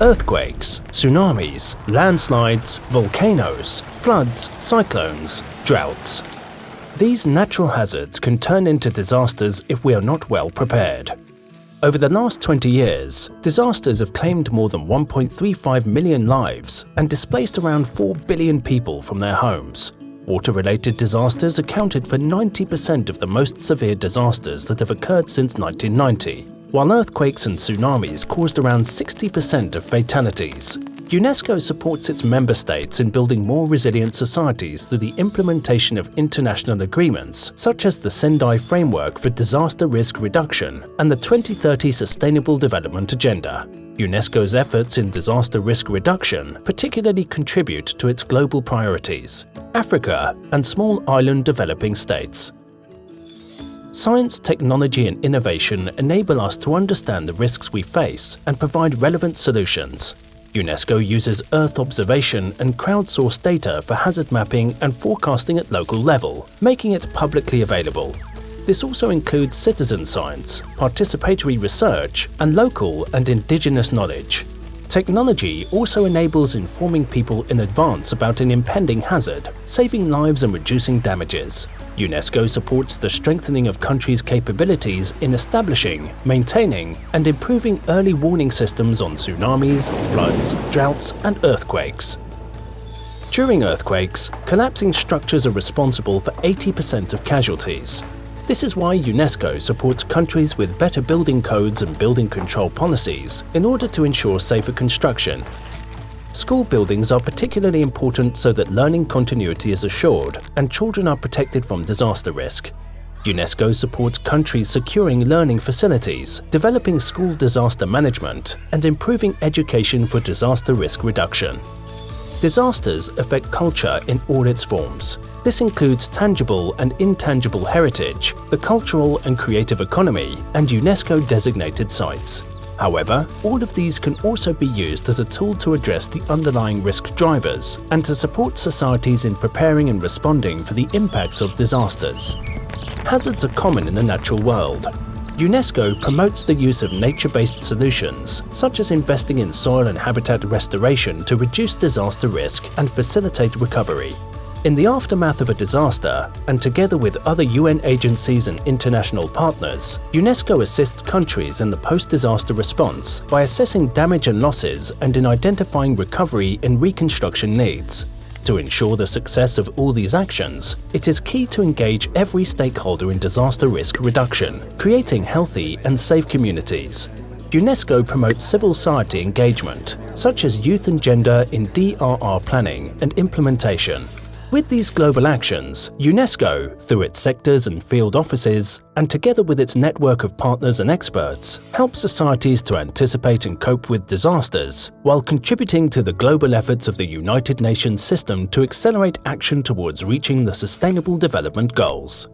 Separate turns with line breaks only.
earthquakes, tsunamis, landslides, volcanoes, floods, cyclones, droughts. These natural hazards can turn into disasters if we are not well prepared. Over the last 20 years, disasters have claimed more than 1.35 million lives and displaced around 4 billion people from their homes. Water-related disasters accounted for 90% of the most severe disasters that have occurred since 1990, while earthquakes and tsunamis caused around 60% of fatalities. UNESCO supports its member states in building more resilient societies through the implementation of international agreements such as the Sendai Framework for Disaster Risk Reduction and the 2030 Sustainable Development Agenda. UNESCO's efforts in disaster risk reduction particularly contribute to its global priorities, Africa and small island developing states. Science, technology and innovation enable us to understand the risks we face and provide relevant solutions. UNESCO uses Earth observation and crowdsourced data for hazard mapping and forecasting at local level, making it publicly available. This also includes citizen science, participatory research, and local and indigenous knowledge. Technology also enables informing people in advance about an impending hazard, saving lives and reducing damages. UNESCO supports the strengthening of countries' capabilities in establishing, maintaining, and improving early warning systems on tsunamis, floods, droughts, and earthquakes. During earthquakes, collapsing structures are responsible for 80% of casualties. This is why UNESCO supports countries with better building codes and building control policies in order to ensure safer construction. School buildings are particularly important so that learning continuity is assured and children are protected from disaster risk. UNESCO supports countries securing learning facilities, developing school disaster management, and improving education for disaster risk reduction. Disasters affect culture in all its forms. This includes tangible and intangible heritage, the cultural and creative economy, and UNESCO-designated sites. However, all of these can also be used as a tool to address the underlying risk drivers and to support societies in preparing and responding for the impacts of disasters. Hazards are common in the natural world. UNESCO promotes the use of nature-based solutions, such as investing in soil and habitat restoration to reduce disaster risk and facilitate recovery. In the aftermath of a disaster, and together with other UN agencies and international partners, UNESCO assists countries in the post-disaster response by assessing damage and losses and in identifying recovery and reconstruction needs. To ensure the success of all these actions, it is key to engage every stakeholder in disaster risk reduction, creating healthy and safe communities. UNESCO promotes civil society engagement, such as youth and gender in DRR planning and implementation. With these global actions, UNESCO, through its sectors and field offices, and together with its network of partners and experts, helps societies to anticipate and cope with disasters, while contributing to the global efforts of the United Nations system to accelerate action towards reaching the Sustainable Development Goals.